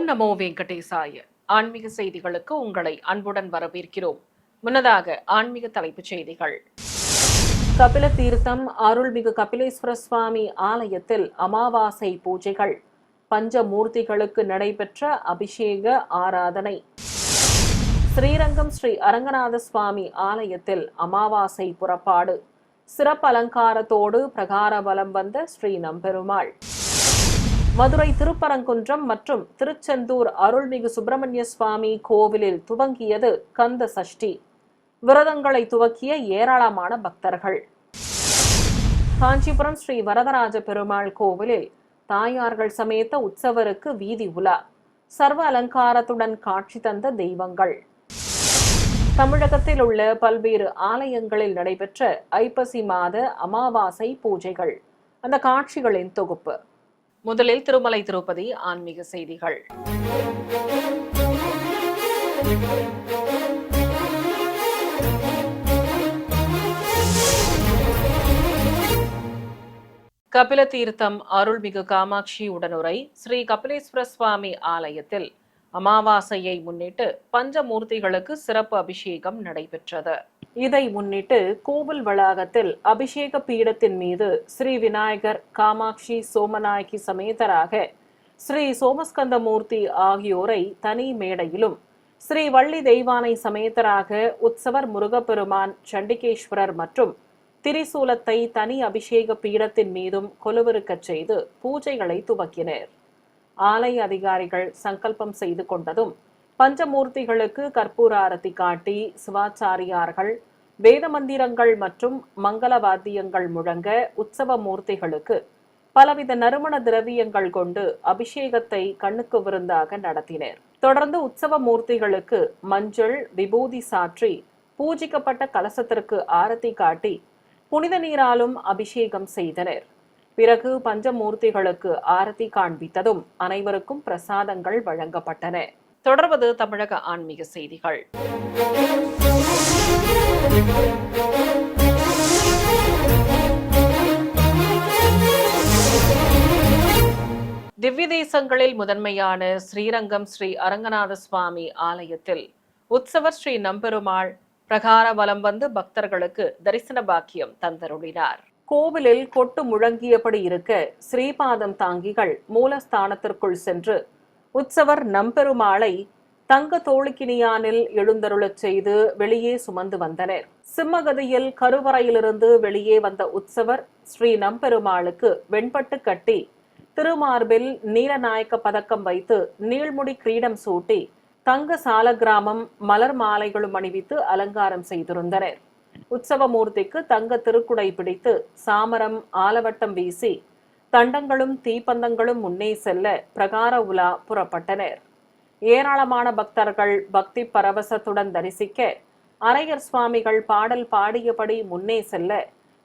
நமோ வெங்கடேசாய. ஆன்மீக செய்திகளுக்கு உங்களை அன்புடன் வரவேற்கிறோம். முன்னதாக ஆன்மீக தலைப்புச் செய்திகள். கபில தீர்த்தம் அருள்மிகு கபிலேஸ்வர சுவாமி ஆலயத்தில் அமாவாசை பூஜைகள், பஞ்சமூர்த்திகளுக்கு நடைபெற்ற அபிஷேக ஆராதனை. ஸ்ரீரங்கம் ஸ்ரீ அரங்கநாத சுவாமி ஆலயத்தில் அமாவாசை புறப்பாடு, சிறப்பு அலங்காரத்தோடு பிரகார வலம் வந்த ஸ்ரீ நம்பெருமாள். மதுரை திருப்பரங்குன்றம் மற்றும் திருச்செந்தூர் அருள்மிகு சுப்பிரமணிய சுவாமி கோவிலில் துவங்கியது கந்த சஷ்டி. விரதங்களை துவக்கிய ஏராளமான பக்தர்கள். காஞ்சிபுரம் ஸ்ரீ வரதராஜ பெருமாள் கோவிலில் தாயார்கள் சமேத உற்சவருக்கு வீதி உலா, சர்வ அலங்காரத்துடன் காட்சி தந்த தெய்வங்கள். தமிழகத்தில் உள்ள பல்வேறு ஆலயங்களில் நடைபெற்ற ஐப்பசி மாத அமாவாசை பூஜைகள், அந்த காட்சிகளின் தொகுப்பு. முதலில் திருமலை திருப்பதி ஆன்மீக செய்திகள். கபில தீர்த்தம் அருள்மிகு காமாட்சி உடனுரை ஸ்ரீ கபிலேஸ்வர சுவாமி ஆலயத்தில் அமாவாசையை முன்னிட்டு பஞ்சமூர்த்திகளுக்கு சிறப்பு அபிஷேகம் நடைபெற்றது. இதை முன்னிட்டு கோவில் வளாகத்தில் அபிஷேக பீடத்தின் மீது ஸ்ரீ விநாயகர், காமாட்சி, சோமநாயகி சமேதராக ஸ்ரீ சோமஸ்கந்தமூர்த்தி ஆகியோரை தனி மேடையிலும், ஸ்ரீ வள்ளி தெய்வானை சமேதராக உற்சவர் முருகப்பெருமான், சண்டிகேஸ்வரர் மற்றும் திரிசூலத்தை தனி அபிஷேக பீடத்தின் மீதும் கொலுவிருக்கச் செய்து பூஜைகளை துவக்கினர். ஆலய அதிகாரிகள் சங்கல்பம் செய்து கொண்டதும் பஞ்சமூர்த்திகளுக்கு கற்பூர ஆரத்தி காட்டி சிவாச்சாரியார்கள் வேத மந்திரங்கள் மற்றும் மங்கள வாத்தியங்கள் முழங்க உற்சவ மூர்த்திகளுக்கு பலவித நறுமண திரவியங்கள் கொண்டு அபிஷேகத்தை கண்ணுக்கு விருந்தாக நடத்தினர். தொடர்ந்து உற்சவ மூர்த்திகளுக்கு மஞ்சள் விபூதி சாற்றி பூஜிக்கப்பட்ட கலசத்திற்கு ஆரத்தி காட்டி புனித நீராலும் அபிஷேகம் செய்தனர். பிறகு பஞ்சமூர்த்திகளுக்கு ஆரத்தி காண்பித்ததும் அனைவருக்கும் பிரசாதங்கள் வழங்கப்பட்டன. தொடர்வது தமிழக ஆன்மீக செய்திகள். திவ்ய தேசங்களில் முதன்மையான ஸ்ரீரங்கம் ஸ்ரீ அரங்கநாத சுவாமி ஆலயத்தில் உற்சவர் ஸ்ரீ நம்பெருமாள் பிரகார வலம் வந்து பக்தர்களுக்கு தரிசன பாக்கியம் தந்தருளினார். கோவிலில் கொட்டு முழங்கியபடி இருக்க ஸ்ரீபாதம் தாங்கிகள் மூலஸ்தானத்திற்குள் சென்று உற்சவர் நம்பெருமாளை தங்க தோளுக்கினியானில் எழுந்தருளச் செய்து வெளியே சுமந்து வந்தனர். சிம்மகதியில் கருவறையிலிருந்து வெளியே வந்த உற்சவர் ஸ்ரீ நம்பெருமாளுக்கு வெண்பட்டு கட்டி திருமார்பில் நீலநாயக்க பதக்கம் வைத்து நீள்முடி கிரீடம் சூட்டி தங்க சாலக்கிராமம் மலர் மாலைகளும் அணிவித்து அலங்காரம் செய்திருந்தனர். உற்சவமூர்த்திக்கு தங்க திருக்குடை பிடித்து சாமரம் ஆலவட்டம் வீசி தண்டங்களும் தீப்பந்தங்களும் முன்னே செல்ல பிரகார உலா புறப்பட்டனர். ஏராளமான பக்தர்கள் பக்தி பரவசத்துடன் தரிசிக்க அரையர் சுவாமிகள் பாடல் பாடியபடி முன்னே செல்ல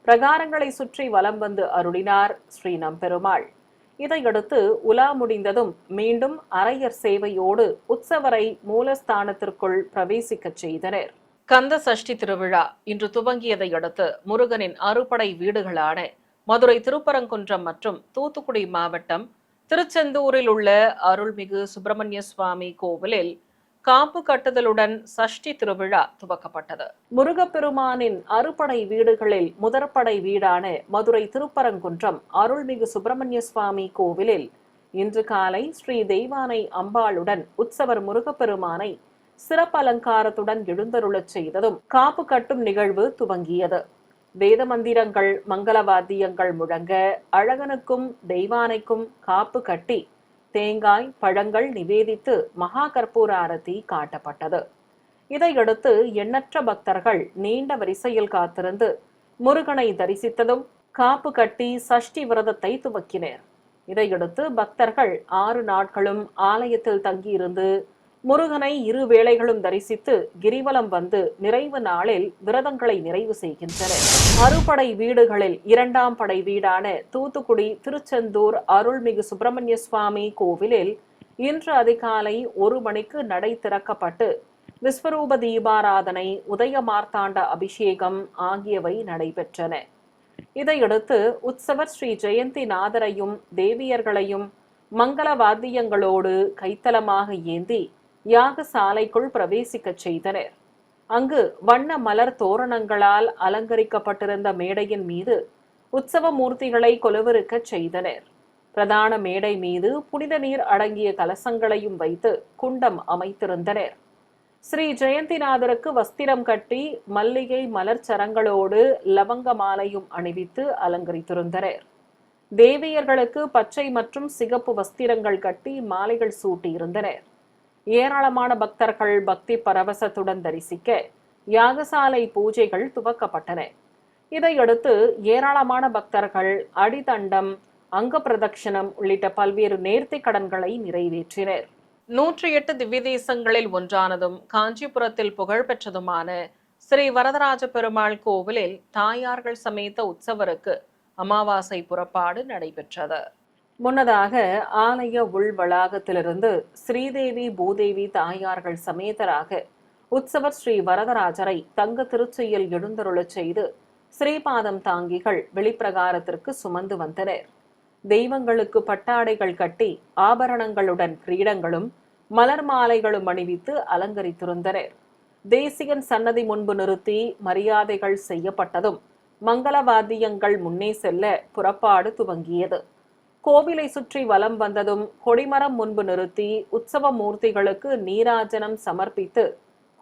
பிரகாரங்களை சுற்றி வலம் வந்து அருளினார் ஸ்ரீ நம்பெருமாள். இதையடுத்து உலா முடிந்ததும் மீண்டும் அரையர் சேவையோடு உற்சவரை மூலஸ்தானத்திற்குள் பிரவேசிக்கச் செய்தனர். கந்த சஷ்டி திருவிழா இன்று துவங்கியதை அடுத்து முருகனின் அறுபடை வீடுகளான மதுரை திருப்பரங்குன்றம் மற்றும் தூத்துக்குடி மாவட்டம் திருச்செந்தூரில் உள்ள அருள்மிகு சுப்பிரமணிய சுவாமி கோவிலில் காப்பு கட்டுதலுடன் சஷ்டி திருவிழா துவக்கப்பட்டது. முருகப்பெருமானின் அறுபடை வீடுகளில் முதற்படை வீடான மதுரை திருப்பரங்குன்றம் அருள்மிகு சுப்பிரமணிய சுவாமி கோவிலில் இன்று காலை ஸ்ரீ தெய்வானை அம்பாளுடன் உற்சவர் முருகப்பெருமானை சிறப்பு அலங்காரத்துடன் எழுந்தருளச் செய்ததும் காப்பு கட்டும் நிகழ்வு துவங்கியது. வேத மந்திரங்கள், மங்கள வாத்தியங்கள் முழங்க அழகனுக்கும் தெய்வானைக்கும் காப்பு கட்டி தேங்காய், பழங்கள் நிவேதித்து மகா கற்பூர ஆரத்தி காட்டப்பட்டது. இதையடுத்து எண்ணற்ற பக்தர்கள் நீண்ட வரிசையில் காத்திருந்து முருகனை தரிசித்ததும் காப்பு கட்டி சஷ்டி விரதத்தை துவக்கினர். இதையடுத்து பக்தர்கள் 6 நாட்களும் ஆலயத்தில் தங்கியிருந்து முருகனை 2 வேளைகளும் தரிசித்து கிரிவலம் வந்து நிறைவு நாளில் விரதங்களை நிறைவு செய்கின்றனர். அறுபடை வீடுகளில் 2ஆம் படை வீடான தூத்துக்குடி திருச்செந்தூர் அருள்மிகு சுப்பிரமணிய சுவாமி கோவிலில் இன்று அதிகாலை 1 மணிக்கு நடை திறக்கப்பட்டு விஸ்வரூப தீபாராதனை, உதய மார்த்தாண்ட அபிஷேகம் ஆகியவை நடைபெற்றன. இதையடுத்து உற்சவர் ஸ்ரீ ஜெயந்தி நாதரையும் தேவியர்களையும் மங்கள வாத்தியங்களோடு கைத்தலமாக ஏந்தி யாகசாலைக்குள் பிரவேசிக்கச் செய்தனர். அங்கு வண்ண மலர் தோரணங்களால் அலங்கரிக்கப்பட்டிருந்த மேடையின் மீது உற்சவ மூர்த்திகளை கொலுவிருக்கச் செய்தனர். பிரதான மேடை மீது புனித நீர் அடங்கிய கலசங்களையும் வைத்து குண்டம் அமைத்திருந்தனர். ஸ்ரீ ஜெயந்திநாதருக்கு வஸ்திரம் கட்டி மல்லிகை மலர் சரங்களோடு லவங்க மாலையும் அணிவித்து அலங்கரித்திருந்தனர். தேவியர்களுக்கு பச்சை மற்றும் சிகப்பு வஸ்திரங்கள் கட்டி மாலைகள் சூட்டியிருந்தனர். ஏராளமான பக்தர்கள் பக்தி பரவசத்துடன் தரிசிக்க யாகசாலை பூஜைகள் துவக்கப்பட்டன. இதையடுத்து ஏராளமான பக்தர்கள் அடிதண்டம், அங்க பிரதட்சணம் உள்ளிட்ட பல்வேறு நேர்த்தி கடன்களை நிறைவேற்றினர். 108 திவ்ய தேசங்களில் ஒன்றானதும் காஞ்சிபுரத்தில் புகழ்பெற்றதுமான ஸ்ரீ வரதராஜ பெருமாள் கோவிலில் தாயார்கள் சமேத உற்சவருக்கு அமாவாசை புறப்பாடு நடைபெற்றது. முன்னதாக ஆலய உள் வளாகத்திலிருந்து ஸ்ரீதேவி பூதேவி தாயார்கள் சமேதராக உற்சவர் ஸ்ரீ வரதராஜரை தங்க திருச்சியில் எழுந்தருளச் செய்து ஸ்ரீபாதம் தாங்கிகள் வெளிப்பிரகாரத்திற்கு சுமந்து வந்தனர். தெய்வங்களுக்கு பட்டாடைகள் கட்டி ஆபரணங்களுடன் கிரீடங்களும் மலர் மாலைகளும் அணிவித்து அலங்கரித்திருந்தனர். தேசிகன் சன்னதி முன்பு நிறுத்தி மரியாதைகள் செய்யப்பட்டதும் மங்கள வாத்தியங்கள் முன்னே செல்ல புறப்பாடு துவங்கியது. கோவிலை சுற்றி வலம் வந்ததும் கொடிமரம் முன்பு நிறுத்தி உற்சவ மூர்த்திகளுக்கு நீராஜனம் சமர்ப்பித்து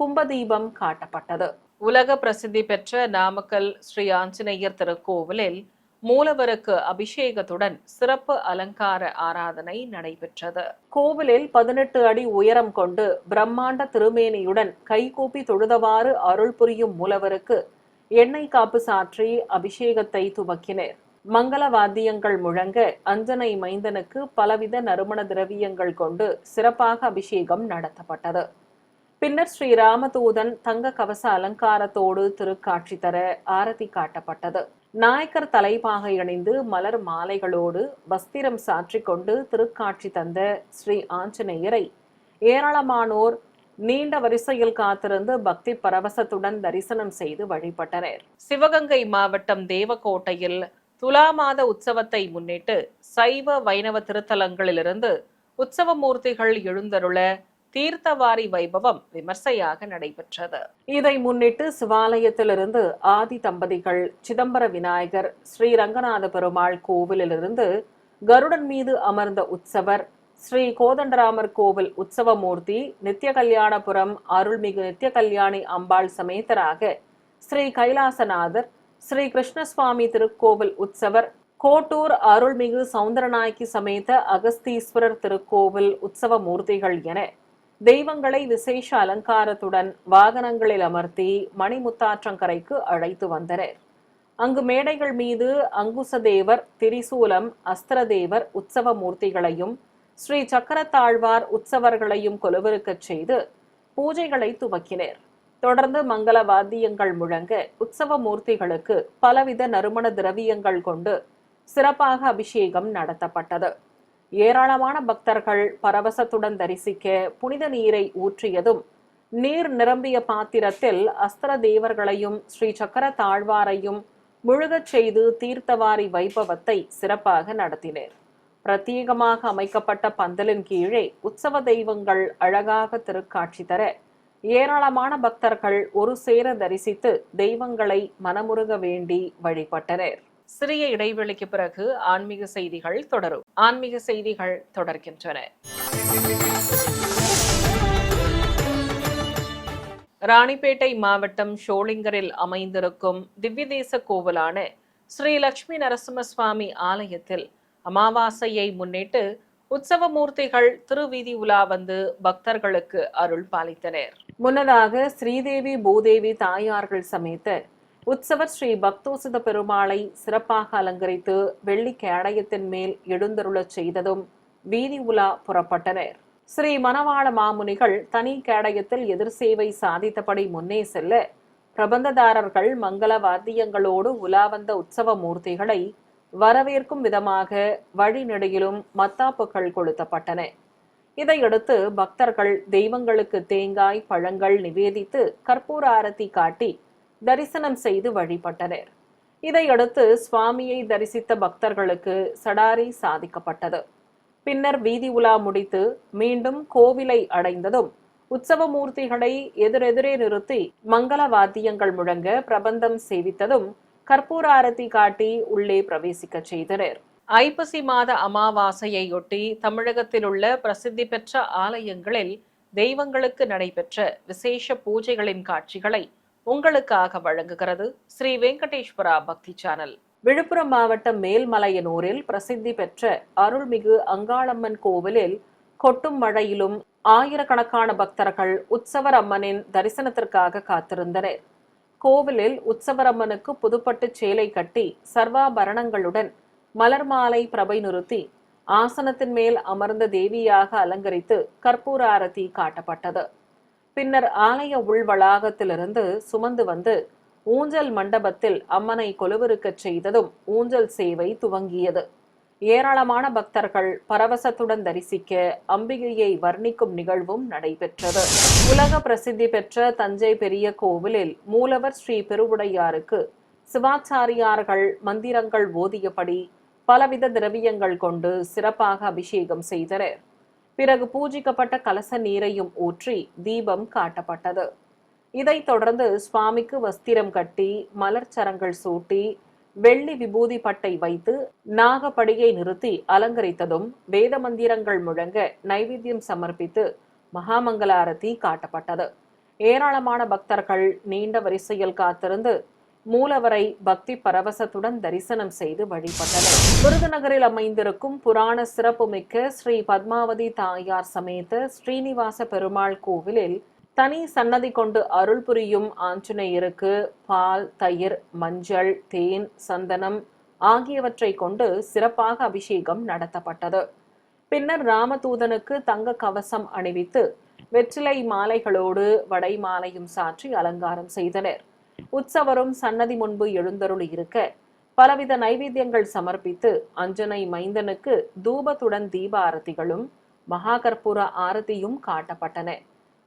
கும்பதீபம் காட்டப்பட்டது. உலக பிரசித்தி பெற்ற நாமக்கல் ஸ்ரீ ஆஞ்சநேயர் திருக்கோவிலில் மூலவருக்கு அபிஷேகத்துடன் சிறப்பு அலங்கார ஆராதனை நடைபெற்றது. கோவிலில் 18 அடி உயரம் கொண்டு பிரம்மாண்ட திருமேனியுடன் கைகூப்பி தொழுதவாறு அருள் புரியும் மூலவருக்கு எண்ணெய் காப்பு சாற்றி அபிஷேகத்தை துவக்கினர். மங்கள வாத்தியங்கள் முழங்க அஞ்சனை மைந்தனுக்கு பலவித நறுமண திரவியங்கள் கொண்டு சிறப்பாக அபிஷேகம் நடத்தப்பட்டது. பின்னர் ஸ்ரீ ராமதூதன் தங்க கவச அலங்காரத்தோடு திருக்காட்சி தர ஆரத்தி காட்டப்பட்டது. நாயக்கர் தலைப்பாகை அணிந்து மலர் மாலைகளோடு வஸ்திரம் சாற்றிக் கொண்டு திருக்காட்சி தந்த ஸ்ரீ ஆஞ்சநேயரை ஏராளமானோர் நீண்ட வரிசையில் காத்திருந்து பக்தி பரவசத்துடன் தரிசனம் செய்து வழிபட்டனர். சிவகங்கை மாவட்டம் தேவக்கோட்டையில் துலா மாத உற்சவத்தை முன்னிட்டு சைவ வைணவ திருத்தலங்களிலிருந்து உற்சவ மூர்த்திகள் எழுந்தருள தீர்த்தவாரி வைபவம் விமர்சையாக நடைபெற்றது. இதை முன்னிட்டு சிவாலயத்திலிருந்து ஆதி தம்பதிகள் சிதம்பர விநாயகர் ஸ்ரீ ரங்கநாத பெருமாள் கோவிலிலிருந்து கருடன் மீது அமர்ந்த உற்சவர் ஸ்ரீ கோதண்டராமர் கோவில் உற்சவமூர்த்தி நித்திய கல்யாணபுரம் அருள்மிகு நித்திய கல்யாணி அம்பாள் சமேதராக ஸ்ரீ கைலாசநாதர் ஸ்ரீ கிருஷ்ணசுவாமி திருக்கோவில் உற்சவர் கோட்டூர் அருள்மிகு சவுந்தரநாயகி சமேத அகஸ்தீஸ்வரர் திருக்கோவில் உற்சவ மூர்த்திகள் என தெய்வங்களை விசேஷ அலங்காரத்துடன் வாகனங்களில் அமர்த்தி மணிமுத்தாற்றங்கரைக்கு அழைத்து வந்தனர். அங்கு மேடைகள் மீது அங்குசதேவர், திரிசூலம், அஸ்திரதேவர் உற்சவ மூர்த்திகளையும் ஸ்ரீ சக்கரத்தாழ்வார் உற்சவர்களையும் கொலுவிருக்கச் செய்து பூஜைகளை துவக்கினர். தொடர்ந்து மங்கள வாத்தியங்கள் முழங்க உற்சவ மூர்த்திகளுக்கு பலவித நறுமண திரவியங்கள் கொண்டு சிறப்பாக அபிஷேகம் நடத்தப்பட்டது. ஏராளமான பக்தர்கள் பரவசத்துடன் தரிசிக்க புனித நீரை ஊற்றியதும் நீர் நிரம்பிய பாத்திரத்தில் அஸ்திர தேவர்களையும் ஸ்ரீ சக்கர தாழ்வாரையும் முழுகச் செய்து தீர்த்தவாரி வைபவத்தை சிறப்பாக நடத்தினர். பிரத்யேகமாக அமைக்கப்பட்ட பந்தலின் கீழே உற்சவ தெய்வங்கள் அழகாக திருக்காட்சி தர ஏராளமான பக்தர்கள் ஒரு சேர தரிசித்து தெய்வங்களை மனமுருக வேண்டி வழிபட்டனர். சிறிய இடைவெளிக்கு பிறகு ஆன்மீக செய்திகள் தொடரும். ஆன்மீக செய்திகள் தொடர்கின்றன. ராணிப்பேட்டை மாவட்டம் ஷோளிங்கரில் அமைந்திருக்கும் திவ்யதேச கோவிலான ஸ்ரீ லட்சுமி நரசிம்மசுவாமி ஆலயத்தில் அமாவாசையை முன்னிட்டு உற்சவ மூர்த்திகள் திருவீதி உலா வந்து பக்தர்களுக்கு அருள் பாலித்தனர். முன்னதாக ஸ்ரீதேவி பூதேவி தாயார்கள் சமேத உற்சவர் ஸ்ரீ பக்தோசித பெருமாளை சிறப்பாக அலங்கரித்து வெள்ளி கேடயத்தின் மேல் எழுந்தருளச் செய்ததும் வீதி உலா புறப்பட்டனர். ஸ்ரீ மணவாள மாமுனிகள் தனி கேடயத்தில் எதிர் சேவை சாதித்தபடி முன்னே செல்ல பிரபந்ததாரர்கள் மங்கள வாத்தியங்களோடு உலா வந்த உற்சவ மூர்த்திகளை வரவேற்கும் விதமாக வழிநெடுகிலும் மத்தாப்புகள் கொளுத்தப்பட்டன. இதையடுத்து பக்தர்கள் தெய்வங்களுக்கு தேங்காய், பழங்கள் நிவேதித்து கற்பூர ஆரத்தி காட்டி தரிசனம் செய்து வழிபட்டனர். இதையடுத்து சுவாமியை தரிசித்த பக்தர்களுக்கு சடாரி சாதிக்கப்பட்டது. பின்னர் வீதி உலா முடித்து மீண்டும் கோவிலை அடைந்ததும் உற்சவ மூர்த்திகளை எதிரெதிரே நிறுத்தி மங்கள வாத்தியங்கள் முழங்க பிரபந்தம் சேவித்ததும் கற்பூர ஆரத்தி காட்டி உள்ளே பிரவேசிக்க செய்தனர். ஐப்பசி மாத அமாவாசையொட்டி தமிழகத்தில் உள்ள பிரசித்தி பெற்ற ஆலயங்களில் தெய்வங்களுக்கு நடைபெற்ற விசேஷ பூஜைகளின் காட்சிகளை உங்களுக்காக வழங்குகிறது ஸ்ரீ வெங்கடேஸ்வரா பக்தி சேனல். விழுப்புரம் மாவட்டம் மேல்மலையனூரில் பிரசித்தி பெற்ற அருள்மிகு அங்காளம்மன் கோவிலில் கொட்டும் மழையிலும் ஆயிரக்கணக்கான பக்தர்கள் உற்சவர் அம்மனின் தரிசனத்திற்காக காத்திருந்தனர். கோவிலில் உற்சவர் அம்மனுக்கு புதுப்பட்டு சேலை கட்டி சர்வாபரணங்களுடன் மலர் மாலை பிரபை நிறுத்தி ஆசனத்தின் மேல் அமர்ந்த தேவியாக அலங்கரித்து கற்பூர ஆரத்தி காட்டப்பட்டது. பின்னர் ஆலய உள் வளாகத்திலிருந்து சுமந்து வந்து ஊஞ்சல் மண்டபத்தில் அம்மனை கொலுவிருக்கச் செய்ததும் ஊஞ்சல் சேவை துவங்கியது. ஏராளமான பக்தர்கள் பரவசத்துடன் தரிசிக்க அம்பிகையை வர்ணிக்கும் நிகழ்வும் நடைபெற்றது. உலக பிரசித்தி பெற்ற தஞ்சை பெரிய கோவிலில் மூலவர் ஸ்ரீ பெருவுடையாருக்கு சிவாச்சாரியார்கள் மந்திரங்கள் ஓதியபடி பலவித திரவியங்கள் கொண்டு சிறப்பாக அபிஷேகம் செய்தனர். பிறகு பூஜிக்கப்பட்ட கலச நீரையும் ஊற்றி தீபம் காட்டப்பட்டது. இதைத் தொடர்ந்து சுவாமிக்கு வஸ்திரம் கட்டி மலர் சரங்கள் சூட்டி வெள்ளி விபூதி பட்டை வைத்து நாகப்படியை நிறுத்தி அலங்கரித்ததும் வேத மந்திரங்கள் முழங்க நைவேத்தியம் சமர்ப்பித்து மகாமங்களாரதி காட்டப்பட்டது. ஏராளமான பக்தர்கள் நீண்ட வரிசையில் காத்திருந்து மூலவரை பக்தி பரவசத்துடன் தரிசனம் செய்து வழிபட்டனர். விருதுநகரில் அமைந்திருக்கும் புராண சிறப்புமிக்க ஸ்ரீ பத்மாவதி தாயார் சமேத ஸ்ரீனிவாச பெருமாள் கோவிலில் தனி சன்னதி கொண்டு அருள் புரியும் ஆஞ்சநேயருக்கு பால், தயிர், மஞ்சள், தேன், சந்தனம் ஆகியவற்றை கொண்டு சிறப்பாக அபிஷேகம் நடத்தப்பட்டது. பின்னர் ராமதூதனுக்கு தங்க கவசம் அணிவித்து வெற்றிலை மாலைகளோடு வடை மாலையும் சாற்றி அலங்காரம் செய்தனர். உற்சவரும் சன்னதி முன்பு எழுந்தருளி இருக்க பலவித நைவேத்தியங்கள் சமர்ப்பித்து அஞ்சனை மைந்தனுக்கு தூபத்துடன் தீப ஆரத்திகளும் மகா கற்பூர ஆரத்தியும் காட்டப்பட்டன.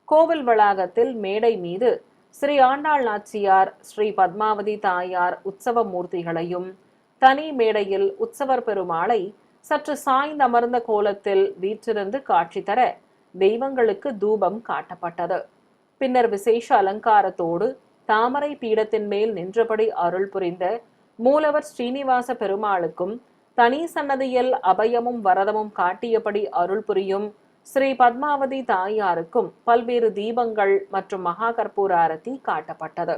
கோவில் வளாகத்தில் மேடை மீது ஸ்ரீ ஆண்டாள் நாச்சியார், ஸ்ரீ பத்மாவதி தாயார் உற்சவ மூர்த்திகளையும், தனி மேடையில் உற்சவர் பெருமாளை சற்று சாய்ந்தமர்ந்த கோலத்தில் வீற்றிருந்து காட்சி தர தெய்வங்களுக்கு தூபம் காட்டப்பட்டது. பின்னர் விசேஷ அலங்காரத்தோடு தாமரை பீடத்தின் மேல் நின்றபடி அருள் புரிந்த மூலவர் ஸ்ரீனிவாச பெருமாளுக்கும் தனி சன்னதியில் அபயமும் வரதமும் காட்டியபடி அருள் புரியும் ஸ்ரீ பத்மாவதி தாயாருக்கும் பல்வேறு தீபங்கள் மற்றும் மகா கற்பூர ஆரத்தி காட்டப்பட்டது.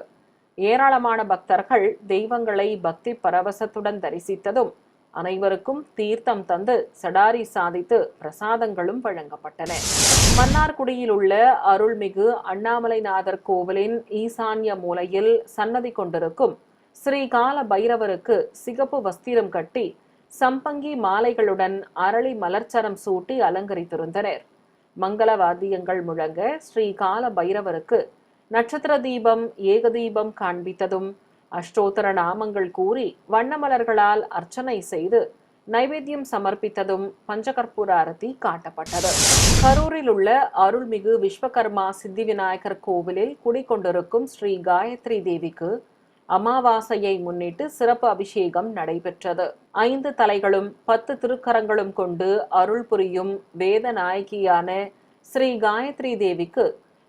ஏராளமான பக்தர்கள் தெய்வங்களை பக்தி பரவசத்துடன் தரிசித்ததும் அனைவருக்கும் தீர்த்தம் தந்து சடாரி சாதித்து பிரசாதங்களும் வழங்கப்பட்டன. மன்னார்குடியில் உள்ள அருள்மிகு அண்ணாமலைநாதர் கோவிலின் ஈசான்ய மூலையில் சன்னதி கொண்டிருக்கும் ஸ்ரீ கால பைரவருக்கு சிகப்பு வஸ்திரம் கட்டி சம்பங்கி மாலைகளுடன் அரளி மலர்ச்சரம் சூட்டி அலங்கரித்திருந்தனர். மங்கள வாத்தியங்கள் முழங்க ஸ்ரீ கால பைரவருக்கு நட்சத்திர தீபம், ஏக தீபம் காண்பித்ததும் அஷ்டோத்தர நாமங்கள் கூறி வண்ணமலர்களால் அர்ச்சனை செய்து நைவேத்தியம் சமர்ப்பித்ததும் பஞ்சகற்பூர ஆரத்தி காட்டப்பட்டது. கரூரில் உள்ள அருள்மிகு விஸ்வகர்மா சித்தி விநாயகர் கோவிலில் குடிக்கொண்டிருக்கும் ஸ்ரீ காயத்ரி தேவிக்கு அமாவாசையை முன்னிட்டு சிறப்பு அபிஷேகம் நடைபெற்றது. 5 தலைகளும் 10 திருக்கரங்களும் கொண்டு அருள் புரியும் வேத நாயகியான ஸ்ரீ காயத்ரி தேவிக்கு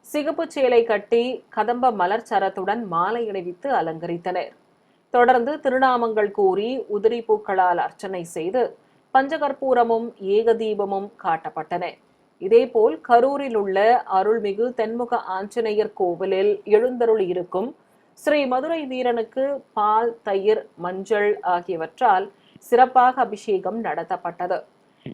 சிகப்பு சேலை கட்டி கதம்ப மலர் சரத்துடன் மாலை அணிவித்து அலங்கரித்தனர். தொடர்ந்து திருநாமங்கள் கூறி உதிரி பூக்களால் அர்ச்சனை செய்து பஞ்சகற்பூரமும் ஏகதீபமும் காட்டப்பட்டன. இதேபோல் கரூரில் உள்ள அருள்மிகு தென்முக ஆஞ்சநேயர் கோவிலில் எழுந்தருள் இருக்கும் ஸ்ரீ மதுரை வீரனுக்கு பால், தயிர், மஞ்சள் ஆகியவற்றால் சிறப்பாக அபிஷேகம் நடத்தப்பட்டது.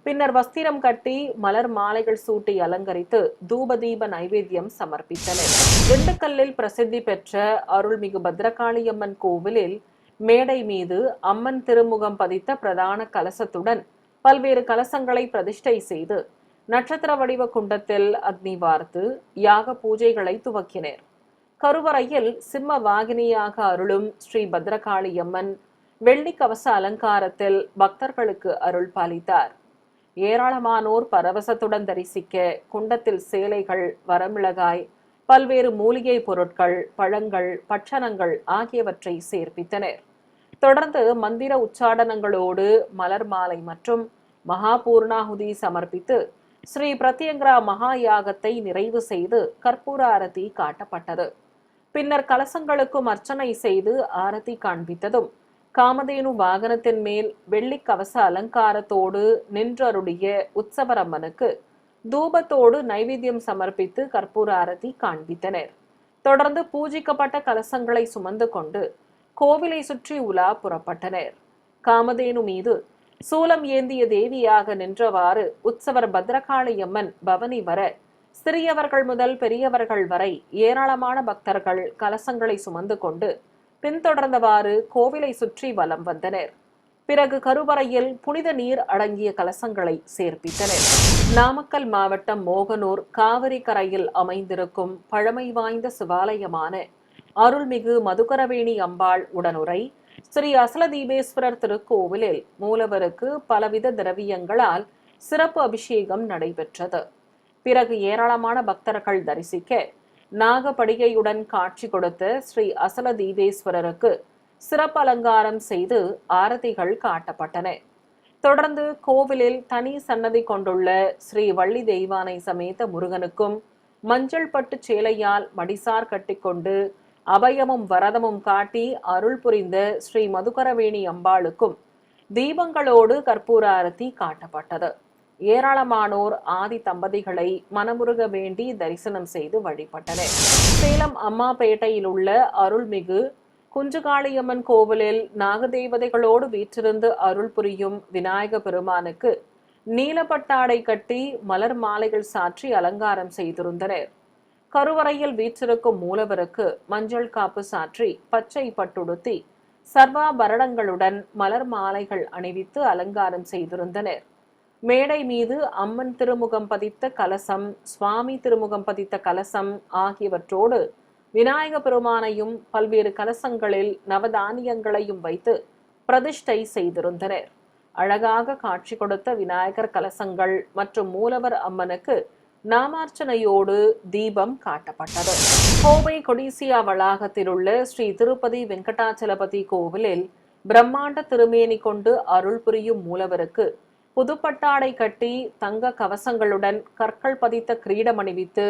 பின்னர் வஸ்திரம் கட்டி மலர் மாலைகள் சூட்டி அலங்கரித்து தூபதீப நைவேத்தியம் சமர்ப்பித்தனர். திண்டுக்கல்லில் பிரசித்தி பெற்ற அருள்மிகு பத்ரகாளியம்மன் கோவிலில் மேடை மீது அம்மன் திருமுகம் பதித்த பிரதான கலசத்துடன் பல்வேறு கலசங்களை பிரதிஷ்டை செய்து நட்சத்திர வடிவ குண்டத்தில் அக்னி வார்த்து யாக பூஜைகளை துவக்கினர். கருவறையில் சிம்ம வாகினியாக அருளும் ஸ்ரீ பத்ரகாளியம்மன் வெள்ளி கவச அலங்காரத்தில் பக்தர்களுக்கு அருள் பாலித்தார். ஏராளமானோர் பரவசத்துடன் தரிசிக்க குண்டத்தில் சேலைகள், வரமிளகாய், பல்வேறு மூலிகை பொருட்கள், பழங்கள், பட்சணங்கள் ஆகியவற்றை சேர்ப்பித்தனர். தொடர்ந்து மந்திர உச்சாடனங்களோடு மலர் மாலை மற்றும் மகாபூர்ணாகுதி சமர்ப்பித்து ஸ்ரீ பிரத்யங்கரா மகா யாகத்தை நிறைவு செய்து கற்பூர ஆரத்தி காட்டப்பட்டது. பின்னர் கலசங்களுக்கும் அர்ச்சனை செய்து ஆரத்தி காண்பித்ததும் காமதேனு வாகனத்தின் மேல் வெள்ளி கவச அலங்காரத்தோடு நின்றருடைய உற்சவரம்மனுக்கு தூபத்தோடு நைவேத்தியம் சமர்ப்பித்து கற்பூர ஆரத்தி காண்பித்தனர். தொடர்ந்து பூஜிக்கப்பட்ட கலசங்களை சுமந்து கொண்டு கோவிலை சுற்றி உலா புறப்பட்டனர். காமதேனு மீது சூலம் ஏந்திய தேவியாக நின்றவாறு உற்சவர் பத்ரகாளியம்மன் பவனி வர சிறியவர்கள் முதல் பெரியவர்கள் வரை ஏராளமான பக்தர்கள் கலசங்களை சுமந்து கொண்டு பின்தொடர்ந்தவாறு கோவிலை சுற்றி வலம் வந்தனர். பிறகு கருவறையில் புனித நீர் அடங்கிய கலசங்களை சேர்ப்பித்தனர். நாமக்கல் மாவட்டம் மோகனூர் காவிரி கரையில் அமைந்திருக்கும் பழமை வாய்ந்த சிவாலயமான அருள்மிகு மதுகரவேணி அம்பாள் உடனுரை ஸ்ரீ அசலதீபேஸ்வரர் திருக்கோவிலில் மூலவருக்கு பலவித திரவியங்களால் சிறப்பு அபிஷேகம் நடைபெற்றது. பிறகு ஏராளமான பக்தர்கள் தரிசிக்க நாகபடிகையுடன் காட்சி கொடுத்த ஸ்ரீ அசலதீபேஸ்வரருக்கு சிறப்பு அலங்காரம் செய்து ஆரத்திகள் காட்டப்பட்டன. தொடர்ந்து கோவிலில் தனி சன்னதி கொண்டுள்ள ஸ்ரீ வள்ளி தெய்வானை சமேத முருகனுக்கும் மஞ்சள் பட்டு சேலையால் மடிசார் கட்டிக்கொண்டு அபயமும் வரதமும் காட்டி அருள் புரிந்த ஸ்ரீ மதுகரவேணி அம்பாளுக்கும் தீபங்களோடு கற்பூர ஆரத்தி காட்டப்பட்டது. ஏராளமானோர் ஆதி தம்பதிகளை மனமுருக வேண்டி தரிசனம் செய்து வழிபட்டனர். சேலம் அம்மாபேட்டையில் உள்ள அருள்மிகு குஞ்சுகாளியம்மன் கோவிலில் நாகதேவதைகளோடு வீற்றிருந்து அருள் புரியும் விநாயக பெருமானுக்கு நீலப்பட்டாடை கட்டி மலர் மாலைகள் சாற்றி அலங்காரம் செய்திருந்தனர். கருவறையில் வீற்றிருக்கும் மூலவருக்கு மஞ்சள் காப்பு சாற்றி பச்சை பட்டுடுத்தி சர்வாபரணங்களுடன் மலர் மாலைகள் அணிவித்து அலங்காரம் செய்திருந்தனர். மேடை மீது அம்மன் திருமுகம் பதித்த கலசம், சுவாமி திருமுகம் பதித்த கலசம் ஆகியவற்றோடு விநாயக பெருமானையும் பல்வேறு கலசங்களில் நவதானியங்களையும் வைத்து பிரதிஷ்டை செய்திருந்தனர். அழகாக காட்சி கொடுத்த விநாயகர் கலசங்கள் மற்றும் மூலவர் அம்மனுக்கு நாமார்ச்சனையோடு தீபம் காட்டப்பட்டது. கோவை கொடிசியா வளாகத்தில் உள்ள ஸ்ரீ திருப்பதி வெங்கடாச்சலபதி கோவிலில் பிரம்மாண்ட திருமேனி கொண்டு அருள் புரியும் மூலவருக்கு புதுப்பட்டாடை கட்டி தங்க கவசங்களுடன் கற்கள் பதித்த கிரீடம் அணிவித்து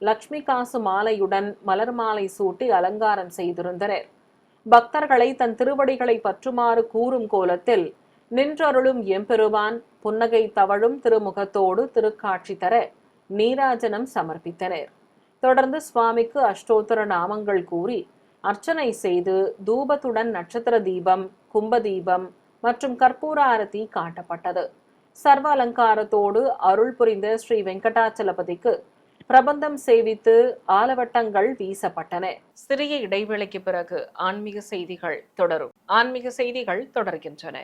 லட்சுமி காசு மாலையுடன் மலர் மாலை சூட்டி அலங்காரம் செய்திருந்தனர். பக்தர்களை தன் திருவடிகளை பற்றுமாறு கூறும் கோலத்தில் நின்றருளும் எம்பெருமான் புன்னகை தவழும் திருமுகத்தோடு திருக்காட்சி தர நீராஜனம் சமர்ப்பித்தனர். தொடர்ந்து சுவாமிக்கு அஷ்டோத்தர நாமங்கள் கூறி அர்ச்சனை செய்து தூபத்துடன் நட்சத்திர தீபம், கும்ப தீபம் மற்றும் கற்பூர ஆரத்தி காட்டப்பட்டது. சர்வ அலங்காரத்தோடு அருள் புரிந்த ஸ்ரீ வெங்கடாச்சலபதிக்கு பிரபந்தம் சேவித்து ஆலவட்டங்கள் வீசப்பட்டன. சிறிய இடைவேளைக்கு பிறகு ஆன்மீக செய்திகள் தொடரும். ஆன்மீக செய்திகள் தொடர்கின்றன.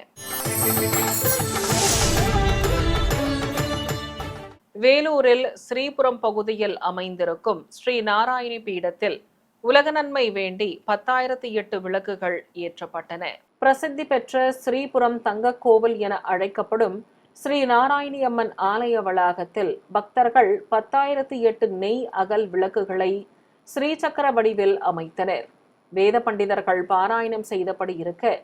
வேலூரில் ஸ்ரீபுரம் பகுதியில் அமைந்திருக்கும் ஸ்ரீ நாராயணி பீடத்தில் உலக நன்மை வேண்டி 10,008 விளக்குகள் ஏற்றப்பட்டன. பிரசித்தி பெற்ற ஸ்ரீபுரம் தங்க கோவில் என அழைக்கப்படும் ஸ்ரீ நாராயணி அம்மன் ஆலய வளாகத்தில் பக்தர்கள் 10,008 நெய் அகல் விளக்குகளை ஸ்ரீசக்கர வடிவில் அமைத்தனர். வேத பண்டிதர்கள் பாராயணம் செய்தபடி இருக்க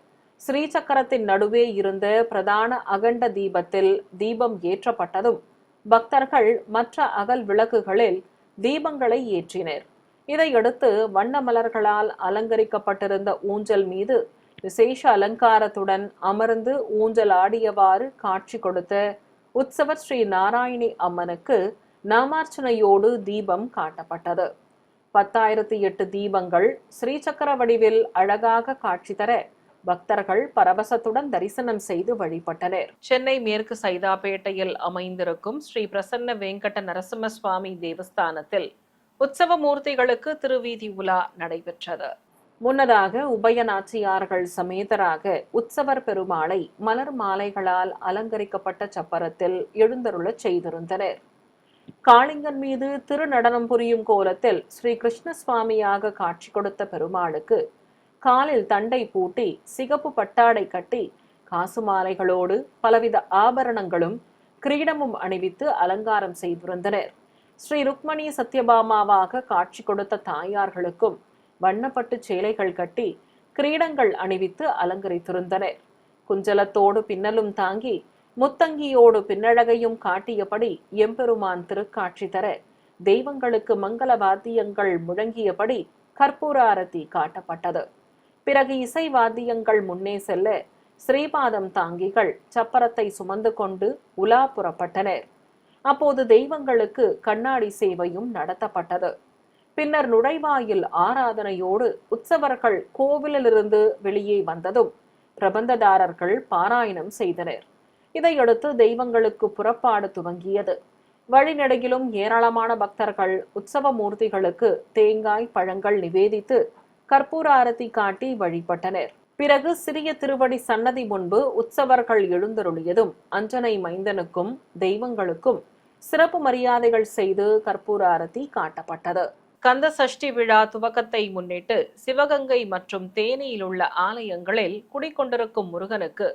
ஸ்ரீசக்கரத்தின் நடுவே இருந்த பிரதான அகண்ட தீபத்தில் தீபம் ஏற்றப்பட்டதும் பக்தர்கள் மற்ற அகல் விளக்குகளில் தீபங்களை ஏற்றினர். இதையடுத்து வண்ண மலர்களால் அலங்கரிக்கப்பட்டிருந்த ஊஞ்சல் மீது விசேஷ அலங்காரத்துடன் அமர்ந்து ஊஞ்சல் ஆடியவாறு காட்சி கொடுத்த உற்சவர் ஸ்ரீ நாராயணி அம்மனுக்கு நாமார்ச்சனையோடு தீபம் காட்டப்பட்டது. 10,008 தீபங்கள் ஸ்ரீசக்கர வடிவில் அழகாக காட்சி தர பக்தர்கள் பரவசத்துடன் தரிசனம் செய்து வழிபட்டனர். சென்னை மேற்கு சைதாப்பேட்டையில் அமைந்திருக்கும் ஸ்ரீ பிரசன்ன வெங்கட நரசிம்ம சுவாமி தேவஸ்தானத்தில் உற்சவ மூர்த்திகளுக்கு திருவீதி உலா நடைபெற்றது. முன்னதாக உபயநாச்சியார்கள் சமேதராக உற்சவர் பெருமாளை மலர் மாலைகளால் அலங்கரிக்கப்பட்ட சப்பரத்தில் எழுந்தருளச் செய்திருந்தனர். காளிங்கன் மீது திருநடனம் புரியும் கோலத்தில் ஸ்ரீ கிருஷ்ண சுவாமியாக காட்சி கொடுத்த பெருமாளுக்கு காலில் தண்டை பூட்டி சிகப்பு பட்டாடை கட்டி காசு மாலைகளோடு பலவித ஆபரணங்களும் கிரீடமும் அணிவித்து அலங்காரம் செய்திருந்தனர். ஸ்ரீ ருக்மணி சத்யபாமாவாக காட்சி கொடுத்த தாயார்களுக்கும் வண்ணப்பட்டு சேலைகள் கட்டி கிரீடங்கள் அணிவித்து அலங்கரித்திருந்தனர். குஞ்சலத்தோடு பின்னலும் தாங்கி முத்தங்கியோடு பின்னழகையும் காட்டியபடி எம்பெருமான் திருக்காட்சி தர தெய்வங்களுக்கு மங்கள வாத்தியங்கள் முழங்கியபடி கற்பூர ஆரத்தி காட்டப்பட்டது. பிறகு இசை வாத்தியங்கள் முன்னே செல்ல ஸ்ரீபாதம் தாங்கிகள் சப்பரத்தை சுமந்து கொண்டு உலா புறப்பட்டனர். அப்போது தெய்வங்களுக்கு கண்ணாடி சேவையும் நடத்தப்பட்டது. பின்னர் நுழைவாயில் ஆராதனையோடு உற்சவர்கள் கோவிலிலிருந்து வெளியே வந்ததும் பிரபந்ததாரர்கள் பாராயணம் செய்தனர். இதையடுத்து தெய்வங்களுக்கு புறப்பாடு துவங்கியது. வழிநெடுகிலும் ஏராளமான பக்தர்கள் உற்சவ மூர்த்திகளுக்கு தேங்காய் பழங்கள் நிவேதித்து கற்பூர ஆரத்தி காட்டி வழிபட்டனர். பிறகு சிறிய திருவடி சன்னதி முன்பு உற்சவர்கள் எழுந்தருளியதும் அஞ்சனை மைந்தனுக்கும் தெய்வங்களுக்கும் சிறப்பு மரியாதைகள் செய்து கற்பூர ஆரத்தி காட்டப்பட்டது. கந்த சஷ்டி விழா துவக்கத்தை முன்னிட்டு சிவகங்கை மற்றும் தேனியில் உள்ள ஆலயங்களில் குடிக்கொண்டிருக்கும் முருகனுக்கு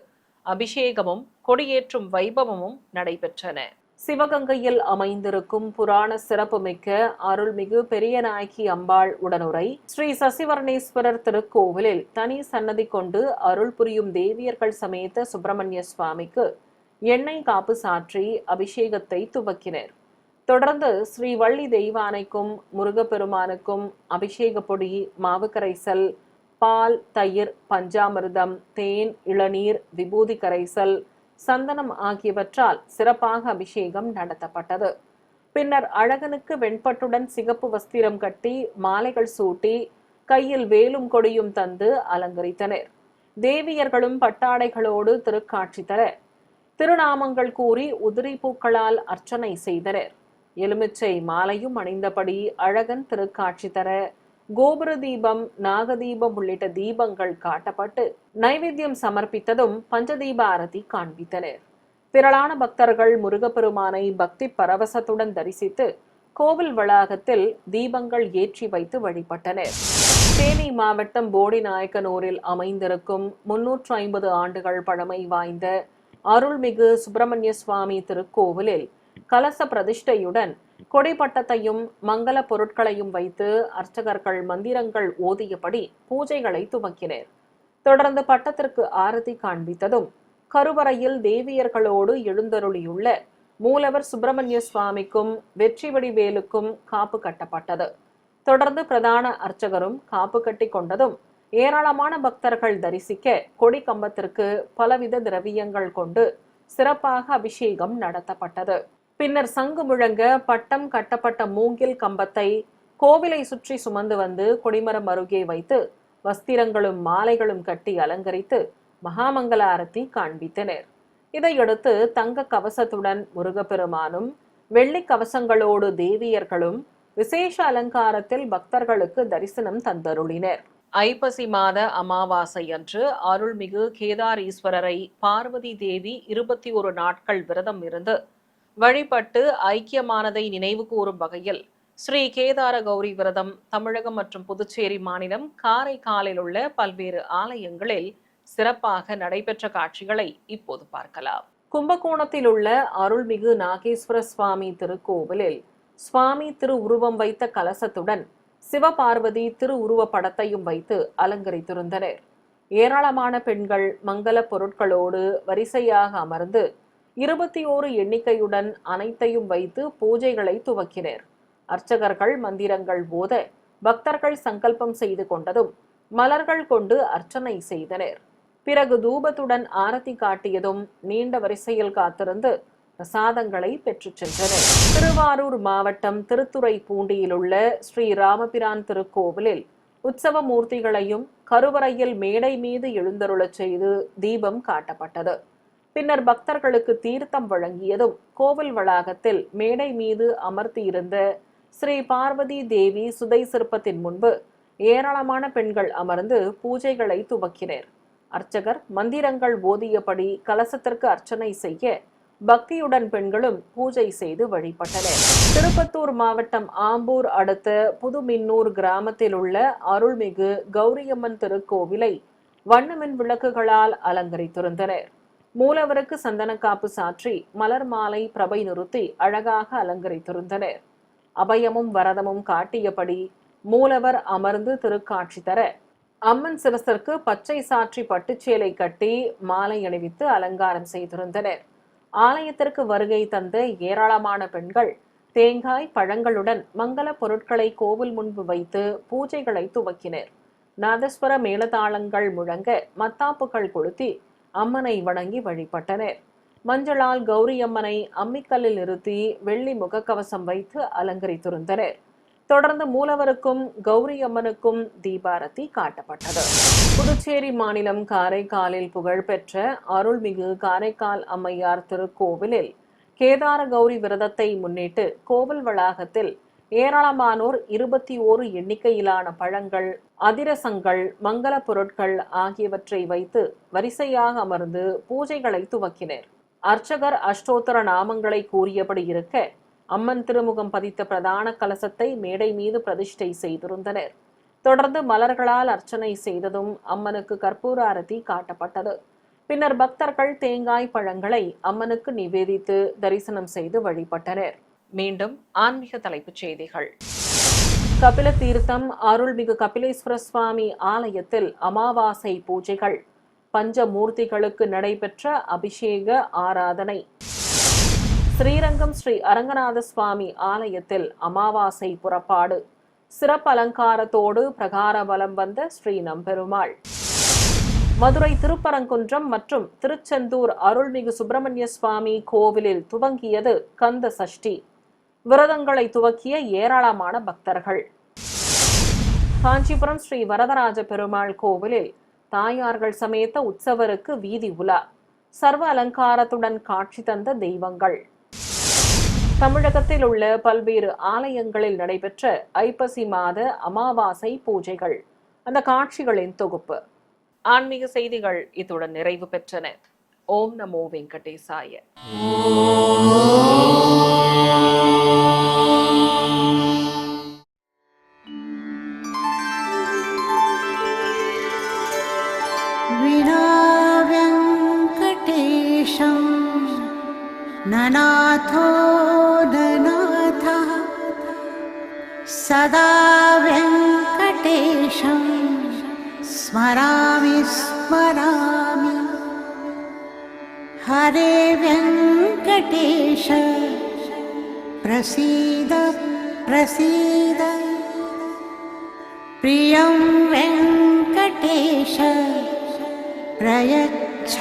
அபிஷேகமும் கொடியேற்றும் வைபவமும் நடைபெற்றன. சிவகங்கையில் அமைந்திருக்கும் புராண சிறப்புமிக்க அருள்மிகு பெரியநாயகி அம்பாள் உடனுரை ஸ்ரீ சசிவர்ணேஸ்வரர் திருக்கோவிலில் தனி சன்னதி கொண்டு அருள் புரியும் தேவியர்கள் சமேத சுப்பிரமணிய சுவாமிக்கு எண்ணெய் காப்பு சாற்றி அபிஷேகத்தை துவக்கினர். தொடர்ந்து ஸ்ரீ வள்ளி தெய்வானைக்கும் முருகப்பெருமானுக்கும் அபிஷேக பொடி, மாவு கரைசல், பால், தயிர், பஞ்சாமிர்தம், தேன், இளநீர், விபூதி கரைசல், சந்தனம் ஆகியவற்றால் சிறப்பாக அபிஷேகம் நடத்தப்பட்டது. பின்னர் அழகனுக்கு வெண்பட்டுடன் சிகப்பு வஸ்திரம் கட்டி மாலைகள் சூட்டி கையில் வேலும் கொடியும் தந்து அலங்கரித்தனர். தேவியர்களும் பட்டாடைகளோடு திருக்காட்சி தர திருநாமங்கள் கூறி உதிரி பூக்களால் அர்ச்சனை செய்தனர். எலுமிச்சை மாலையும் அணிந்தபடி அழகன் திருக்காட்சி தர கோபுர தீபம், நாகதீபம் உள்ளிட்ட தீபங்கள் காட்டப்பட்டு நைவேத்தியம் சமர்ப்பித்ததும் பஞ்சதீப ஆரத்தி காண்பித்தனர். திரளான பக்தர்கள் முருகப்பெருமானை பக்தி பரவசத்துடன் தரிசித்து கோவில் வளாகத்தில் தீபங்கள் ஏற்றி வைத்து வழிபட்டனர். தேனி மாவட்டம் போடிநாயக்கனூரில் அமைந்திருக்கும் 350 ஆண்டுகள் பழமை வாய்ந்த அருள்மிகு சுப்பிரமணிய சுவாமி திருக்கோவிலில் கலச பிரதிஷ்டையுடன் கொடிப்பட்டத்தையும் மங்கள பொருட்களையும் வைத்து அர்ச்சகர்கள் மந்திரங்கள் ஓதியபடி பூஜைகளை துவக்கினர். தொடர்ந்து பட்டத்திற்கு ஆரத்தி காண்பித்ததும் கருவறையில் தேவியர்களோடு எழுந்தருளியுள்ள மூலவர் சுப்பிரமணிய சுவாமிக்கும் வெற்றி வடிவேலுக்கும் காப்பு கட்டப்பட்டது. தொடர்ந்து பிரதான அர்ச்சகரும் காப்பு கட்டி கொண்டதும் ஏராளமான பக்தர்கள் தரிசிக்க கொடி கம்பத்திற்கு பலவித திரவியங்கள் கொண்டு சிறப்பாக அபிஷேகம் நடத்தப்பட்டது. பின்னர் சங்கு முழங்க பட்டம் கட்டப்பட்ட மூங்கில் கம்பத்தை கோவிலை சுற்றி சுமந்து வந்து கொடிமரம் அருகே வைத்து வஸ்திரங்களும் மாலைகளும் கட்டி அலங்கரித்து மகாமங்கல ஆரத்தி காண்பித்தனர். இதையடுத்து தங்க கவசத்துடன் முருகப்பெருமானும் வெள்ளி கவசங்களோடு தேவியர்களும் விசேஷ அலங்காரத்தில் பக்தர்களுக்கு தரிசனம் தந்தருளினர். ஐப்பசி மாத அமாவாசை அன்று அருள்மிகு கேதாரீஸ்வரரை பார்வதி தேவி 21 நாட்கள் விரதம் இருந்து வழிபட்டு ஐக்கியமானதை நினைவு கூறும் வகையில் ஸ்ரீ கேதார கௌரி விரதம் தமிழகம் மற்றும் புதுச்சேரி மாநிலம் காரைக்காலில் உள்ள பல்வேறு ஆலயங்களில் சிறப்பாக நடைபெற்ற காட்சிகளை இப்போது பார்க்கலாம். கும்பகோணத்தில் உள்ள அருள்மிகு நாகேஸ்வர சுவாமி திருக்கோவிலில் சுவாமி திரு உருவம் வைத்த கலசத்துடன் சிவபார்வதி திரு உருவ படத்தையும் வைத்து அலங்கரித்திருந்தனர். ஏராளமான பெண்கள் மங்கள பொருட்களோடு வரிசையாக அமர்ந்து 21 எண்ணிக்கையுடன் அனைத்தையும் வைத்து பூஜைகளை துவக்கினர். அர்ச்சகர்கள் மந்திரங்கள் போத பக்தர்கள் சங்கல்பம் செய்து கொண்டதும் மலர்கள் கொண்டு அர்ச்சனை செய்தனர். பிறகு தூபத்துடன் ஆரத்தி காட்டியதும் நீண்ட வரிசையில் காத்திருந்து பிரசாதங்களை பெற்றுச் சென்றனர். திருவாரூர் மாவட்டம் திருத்துறைப்பூண்டியில் உள்ள ஸ்ரீ ராமபிரான் திருக்கோவிலில் உற்சவ மூர்த்திகளையும் கருவறையில் மேடை மீது எழுந்தருளச் செய்து தீபம் காட்டப்பட்டது. பின்னர் பக்தர்களுக்கு தீர்த்தம் வழங்கியதும் கோவில் வளாகத்தில் மேடை மீது அமர்த்தியிருந்த ஸ்ரீ பார்வதி தேவி சுதை சிற்பத்தின் முன்பு ஏராளமான பெண்கள் அமர்ந்து பூஜைகளை துவக்கினர். அர்ச்சகர் மந்திரங்கள் ஓதியபடி கலசத்திற்கு அர்ச்சனை செய்ய பக்தியுடன் பெண்களும் பூஜை செய்து வழிபட்டனர். திருப்பத்தூர் மாவட்டம் ஆம்பூர் அடுத்த புதுமின்னூர் கிராமத்தில் உள்ள அருள்மிகு கௌரியம்மன் திருக்கோவிலை வண்ணமின் விளக்குகளால் அலங்கரித்திருந்தனர். மூலவருக்கு சந்தனக்காப்பு சாற்றி மலர் மாலை பிரபை நிறுத்தி அழகாக அலங்கரித்திருந்தனர். அபயமும் வரதமும் காட்டியபடி மூலவர் அமர்ந்து திருக்காட்சி தர அம்மன் சிரசிற்கு பச்சை சாற்றி பட்டுச்சேலை கட்டி மாலை அணிவித்து அலங்காரம் செய்திருந்தனர். ஆலயத்திற்கு வருகை தந்த ஏராளமான பெண்கள் தேங்காய் பழங்களுடன் மங்கள பொருட்களை கோவில் முன்பு வைத்து பூஜைகளை துவக்கினர். நாதஸ்வர மேளதாளங்கள் முழங்க மத்தாப்புகள் கொளுத்தி அம்மனை வணங்கி வழிபட்டனர். மஞ்சளால் கௌரி அம்மனை அம்மிக்கல்லில் நிறுத்தி வெள்ளி முகக்கவசம் வைத்து அலங்கரித்திருந்தனர். தொடர்ந்து மூலவருக்கும் கௌரி அம்மனுக்கும் தீபாரதி காட்டப்பட்டது. புதுச்சேரி மாநிலம் காரைக்காலில் புகழ்பெற்ற அருள்மிகு காரைக்கால் அம்மையார் திருக்கோவிலில் கேதார கௌரி விரதத்தை முன்னிட்டு கோவில் வளாகத்தில் ஏராளமானோர் 21 எண்ணிக்கையிலான பழங்கள், அதிரசங்கள், மங்கள பொருட்கள் ஆகியவற்றை வைத்து வரிசையாக அமர்ந்து பூஜைகளை துவக்கினர். அர்ச்சகர் அஷ்டோத்தர நாமங்களை கூறியபடி இருக்க அம்மன் திருமுகம் பதித்த பிரதான கலசத்தை மேடை மீது பிரதிஷ்டை செய்திருந்தனர். தொடர்ந்து மலர்களால் அர்ச்சனை செய்ததும் அம்மனுக்கு கற்பூர ஆரத்தி காட்டப்பட்டது. பின்னர் பக்தர்கள் தேங்காய் பழங்களை அம்மனுக்கு நிவேதித்து தரிசனம் செய்து வழிபட்டனர். மீண்டும் ஆன்மீக தலைப்புச் செய்திகள். கபில தீர்த்தம் அருள்மிகு கபிலேஸ்வர சுவாமி ஆலயத்தில் அமாவாசை பூஜைகள். பஞ்சமூர்த்திகளுக்கு நடைபெற்ற அபிஷேக ஆராதனை. ஸ்ரீரங்கம் ஸ்ரீ அரங்கநாத சுவாமி ஆலயத்தில் அமாவாசை புறப்பாடு. சிறப்பு அலங்காரத்தோடு பிரகார வலம் வந்த ஸ்ரீ நம்பெருமாள். மதுரை திருப்பரங்குன்றம் மற்றும் திருச்செந்தூர் அருள்மிகு சுப்பிரமணிய சுவாமி கோவிலில் துவங்கியது கந்த சஷ்டி. விரதங்களை துவக்கிய ஏராளமான பக்தர்கள். காஞ்சிபுரம் ஸ்ரீ வரதராஜ பெருமாள் கோவிலில் தாயார்கள் சமேத உற்சவருக்கு வீதி உலா. சர்வ அலங்காரத்துடன் காட்சி தந்த தெய்வங்கள். தமிழகத்தில் உள்ள பல்வேறு ஆலயங்களில் நடைபெற்ற ஐப்பசி மாத அமாவாசை பூஜைகள். அந்த காட்சிகளின் தொகுப்பு. ஆன்மீக செய்திகள் இத்துடன் நிறைவு பெற்றன. ஓம் நமோ வெங்கடேசாய. ननाथो ननाथः सदा वेङ्कटेशं स्मरामि स्मरामि। हरे वेङ्कटेश प्रसीद प्रसीद। प्रियं वेङ्कटेश प्रयच्छ।